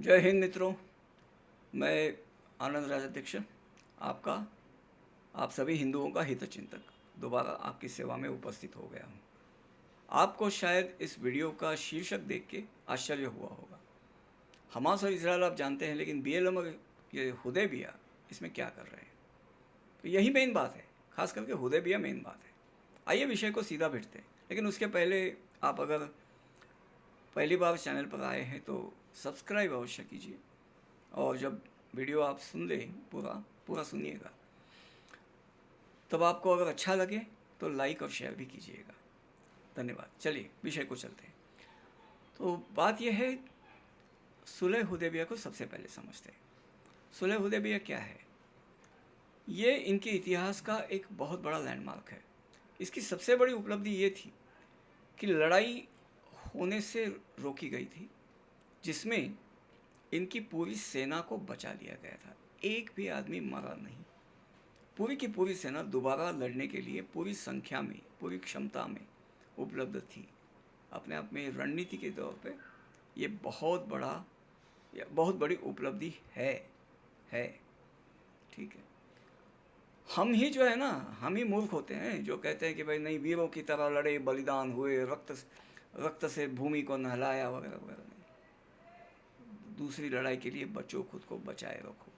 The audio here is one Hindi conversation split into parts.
जय हिंद मित्रों। मैं आनंद राजाध्यक्ष आपका आप सभी हिंदुओं का हितचिंतक दोबारा आपकी सेवा में उपस्थित हो गया हूँ। आपको शायद इस वीडियो का शीर्षक देख के आश्चर्य हुआ होगा। हमास और इसराइल आप जानते हैं, लेकिन BLM और ये हुदैबिया इसमें क्या कर रहे हैं? तो यही मेन बात है, खास करके हुदैबिया मेन बात है। आइए विषय को सीधा भिड़ते हैं, लेकिन उसके पहले आप अगर पहली बार चैनल पर आए हैं तो सब्सक्राइब अवश्य कीजिए, और जब वीडियो आप सुन लें पूरा पूरा सुनिएगा, तब आपको अगर अच्छा लगे तो लाइक और शेयर भी कीजिएगा। धन्यवाद। चलिए विषय को चलते हैं। तो बात यह है, सुलह हुदैबिया को सबसे पहले समझते हैं। सुलह हुदैबिया क्या है? ये इनके इतिहास का एक बहुत बड़ा लैंडमार्क है। इसकी सबसे बड़ी उपलब्धि ये थी कि लड़ाई होने से रोकी गई थी, जिसमें इनकी पूरी सेना को बचा लिया गया था। एक भी आदमी मरा नहीं। पूरी की पूरी सेना दोबारा लड़ने के लिए पूरी संख्या में, पूरी क्षमता में उपलब्ध थी। अपने आप में रणनीति के तौर पे ये बहुत बड़ी उपलब्धि है। ठीक है। हम ही जो है ना, हम ही मूर्ख होते हैं जो कहते हैं कि भाई नहीं, वीरों की तरह लड़े, बलिदान हुए, रक्त से भूमि को नहलाया वगैरह वगैरह। नहीं, दूसरी लड़ाई के लिए बचो, खुद को बचाए रखो,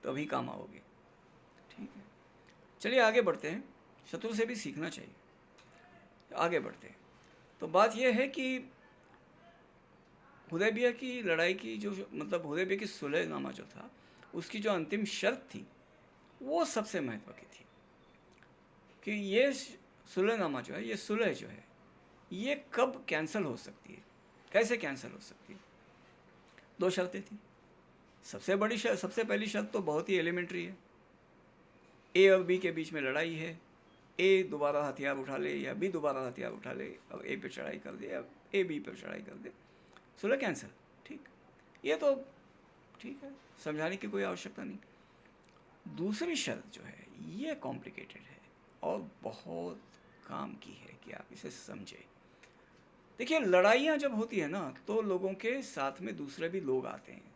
तभी काम आओगे। ठीक है। चलिए आगे बढ़ते हैं। शत्रु से भी सीखना चाहिए। आगे बढ़ते हैं। तो बात यह है कि हुदैबिया की लड़ाई की जो मतलब हुदैबिया की सुलहनामा जो था, उसकी जो अंतिम शर्त थी वो सबसे महत्व की थी कि ये सुलहनामा जो है, ये सुलह जो है, ये कब कैंसिल हो सकती है, कैसे कैंसिल हो सकती है। दो शर्तें थी। सबसे पहली शर्त तो बहुत ही एलिमेंट्री है। ए और बी के बीच में लड़ाई है, ए दोबारा हथियार उठा ले या बी दोबारा हथियार उठा ले और ए पे चढ़ाई कर दे या ए बी पर चढ़ाई कर दे, सुलह कैंसिल। ठीक, ये तो ठीक है, समझाने की कोई आवश्यकता नहीं। दूसरी शर्त जो है ये कॉम्प्लिकेटेड है और बहुत काम की है कि आप इसे समझें। देखिए, लड़ाइयाँ जब होती है ना, तो लोगों के साथ में दूसरे भी लोग आते हैं,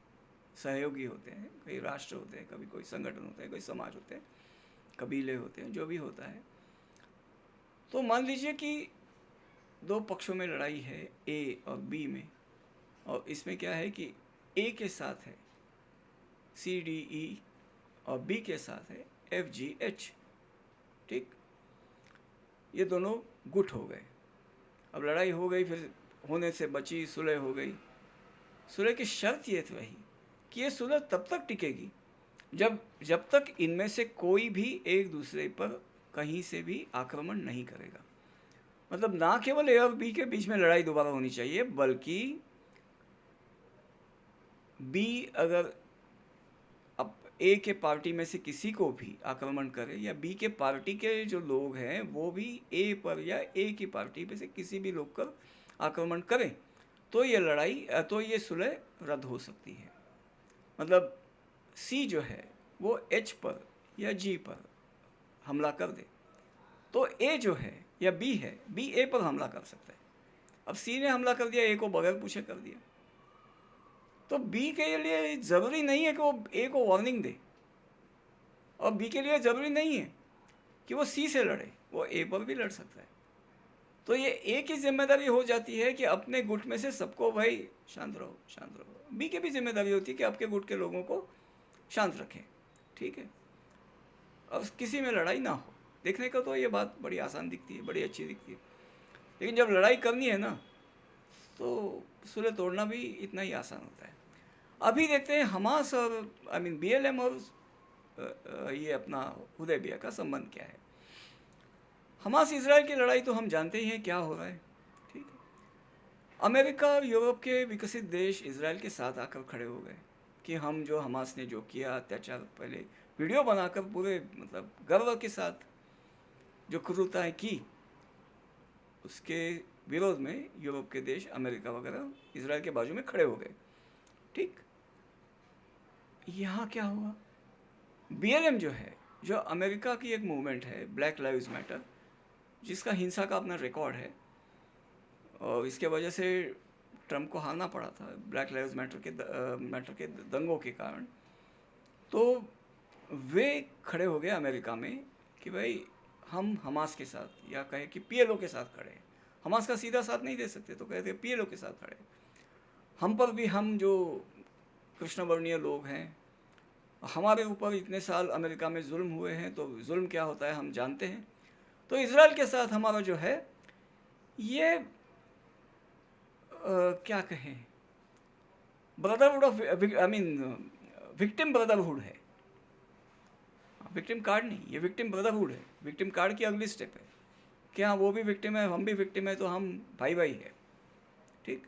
सहयोगी होते हैं, कई राष्ट्र होते हैं, कभी कोई संगठन होते हैं, कोई समाज होते हैं, कबीले होते हैं, जो भी होता है। तो मान लीजिए कि दो पक्षों में लड़ाई है, ए और बी में, और इसमें क्या है कि ए के साथ है CDE और बी के साथ है FGH। ठीक, ये दोनों गुट हो गए। अब लड़ाई हो गई, फिर होने से बची, सुलह हो गई। सुलह की शर्त ये थी रही कि ये सुलह तब तक टिकेगी जब तक इनमें से कोई भी एक दूसरे पर कहीं से भी आक्रमण नहीं करेगा। मतलब ना केवल ए और बी के बीच में लड़ाई दोबारा होनी चाहिए, बल्कि बी अगर अब ए के पार्टी में से किसी को भी आक्रमण करे, या बी के पार्टी के जो लोग हैं वो भी ए पर या ए की पार्टी में से किसी भी लोग पर आक्रमण करें, तो ये लड़ाई, तो ये सुलह रद्द हो सकती है। मतलब सी जो है वो एच पर या जी पर हमला कर दे, तो ए जो है या बी है, बी ए पर हमला कर सकता है। अब सी ने हमला कर दिया, ए को बगैर पूछे कर दिया, तो बी के लिए ज़रूरी नहीं है कि वो ए को वार्निंग दे, और बी के लिए ज़रूरी नहीं है कि वो सी से लड़े, वो ए पर भी लड़ सकता है। तो ये ए की जिम्मेदारी हो जाती है कि अपने गुट में से सबको, भाई शांत रहो शांत रहो। बी की भी जिम्मेदारी होती है कि आपके गुट के लोगों को शांत रखें। ठीक है, और किसी में लड़ाई ना हो। देखने को तो ये बात बड़ी आसान दिखती है, बड़ी अच्छी दिखती है, लेकिन जब लड़ाई करनी है ना, तो सुलह तोड़ना भी इतना ही आसान होता है। अभी देखते हैं हमास और BLM और ये अपना हुदैबिया का संबंध क्या है। हमास इजराइल की लड़ाई तो हम जानते ही हैं क्या हो रहा है। ठीक है, अमेरिका और यूरोप के विकसित देश इजराइल के साथ आकर खड़े हो गए कि हम जो हमास ने जो किया अत्याचार, पहले वीडियो बनाकर पूरे मतलब गर्व के साथ जो क्रूरताएं की, उसके विरोध में यूरोप के देश, अमेरिका वगैरह इजराइल के बाजू में खड़े हो गए। ठीक, यहाँ क्या हुआ? BLM जो है, जो अमेरिका की एक मूवमेंट है, ब्लैक लाइव्स मैटर, जिसका हिंसा का अपना रिकॉर्ड है, और इसके वजह से ट्रम्प को हारना पड़ा था ब्लैक लाइव्स मैटर के दंगों के कारण। तो वे खड़े हो गए अमेरिका में कि भाई हम हमास के साथ, या कहे कि पीएलओ के साथ खड़े हैं। हमास का सीधा साथ नहीं दे सकते तो कहते पीएलओ के साथ खड़े। हम पर भी, हम जो कृष्णवर्णीय लोग हैं, हमारे ऊपर इतने साल अमेरिका में जुल्म हुए हैं, तो जुल्म क्या होता है हम जानते हैं। तो इजराइल के साथ हमारा जो है ये क्या कहें, brotherhood of, I mean victim brotherhood है। विक्टिम कार्ड नहीं, ये विक्टिम ब्रदरहुड है। विक्टिम कार्ड की अगली स्टेप है कि हाँ वो भी विक्टिम है, हम भी विक्टिम है, तो हम भाई भाई है, ठीक,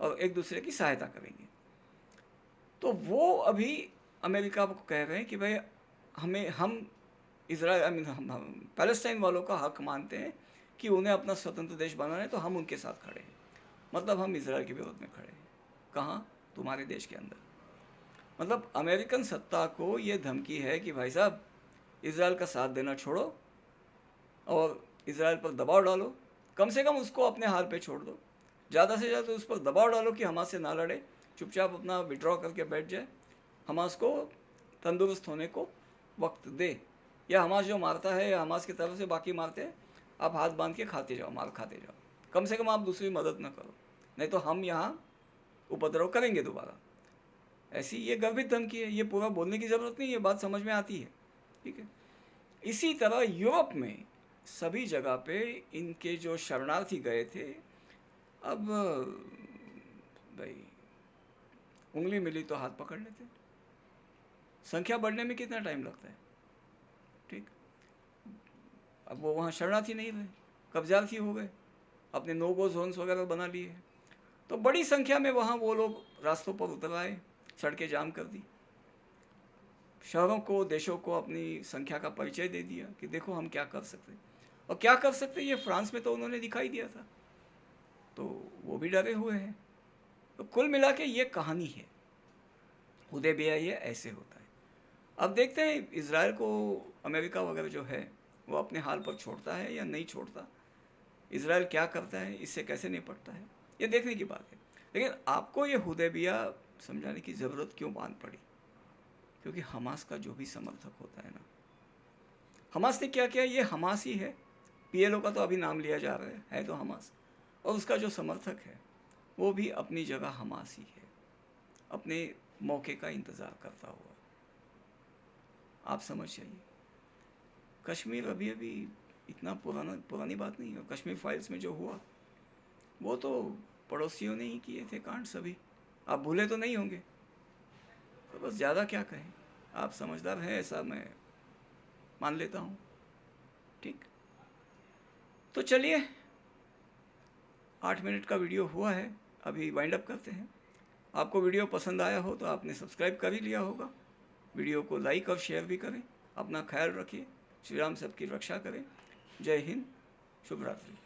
और एक दूसरे की सहायता करेंगे। तो वो अभी अमेरिका को कह रहे हैं कि भाई हम इजराइल, आई मीन हम पैलेस्टाइन वालों का हक मानते हैं कि उन्हें अपना स्वतंत्र देश बनाना है, तो हम उनके साथ खड़े हैं। मतलब हम इजराइल के विरोध में खड़े हैं। कहाँ? तुम्हारे देश के अंदर। मतलब अमेरिकन सत्ता को ये धमकी है कि भाई साहब इजराइल का साथ देना छोड़ो और इजराइल पर दबाव डालो, कम से कम उसको अपने हाल पे छोड़ दो, ज़्यादा से ज़्यादा उस पर दबाव डालो कि हमास से ना लड़े, चुपचाप अपना विड्रॉ करके बैठ जाए, हमास को तंदुरुस्त होने को वक्त दे। या हमास जो मारता है, या हमास की तरफ से बाकी मारते हैं, आप हाथ बांध के खाते जाओ, मार खाते जाओ, कम से कम आप दूसरी मदद ना करो, नहीं तो हम यहाँ उपद्रव करेंगे दोबारा। ऐसी ये गर्भित धमकी है, ये पूरा बोलने की ज़रूरत नहीं, ये बात समझ में आती है, ठीक है। इसी तरह यूरोप में सभी जगह पे इनके जो शरणार्थी गए थे, अब भाई उंगली मिली तो हाथ पकड़ लेते। संख्या बढ़ने में कितना टाइम लगता है, ठीक। अब वो वहाँ शरणार्थी नहीं रहे, कब्जार्थी हो गए, अपने नो गो जोन्स वगैरह बना लिए। तो बड़ी संख्या में वहाँ वो लोग रास्तों पर उतर आए, सड़कें जाम कर दी, शहरों को, देशों को अपनी संख्या का परिचय दे दिया कि देखो हम क्या कर सकते हैं। और क्या कर सकते हैं ये फ्रांस में तो उन्होंने दिखाई दिया था, तो वो भी डरे हुए हैं। तो कुल मिला के ये कहानी है, हुदैबिया ये ऐसे होता है। अब देखते हैं इजराइल को अमेरिका वगैरह जो है वो अपने हाल पर छोड़ता है या नहीं छोड़ता, इजराइल क्या करता है, इससे कैसे निपटता है, ये देखने की बात है। लेकिन आपको ये हुदैबिया समझाने की ज़रूरत क्यों बांध पड़ी? क्योंकि हमास का जो भी समर्थक होता है ना, हमास ने क्या किया, ये हमास ही है, पीएलओ का तो अभी नाम लिया जा रहा है तो हमास, और उसका जो समर्थक है वो भी अपनी जगह हमास ही है, अपने मौके का इंतज़ार करता हुआ। आप समझ जाइए, कश्मीर अभी अभी इतना पुरानी बात नहीं है। कश्मीर फाइल्स में जो हुआ वो तो पड़ोसियों ने ही किए थे कांड सभी, आप भूले तो नहीं होंगे। तो बस ज़्यादा क्या कहें, आप समझदार हैं ऐसा मैं मान लेता हूँ, ठीक। तो चलिए 8 मिनट का वीडियो हुआ है, अभी वाइंड अप करते हैं। आपको वीडियो पसंद आया हो तो आपने सब्सक्राइब कर ही लिया होगा, वीडियो को लाइक और शेयर भी करें। अपना ख्याल रखिए, श्री राम सबकी रक्षा करें। जय हिंद, शुभ रात्रि।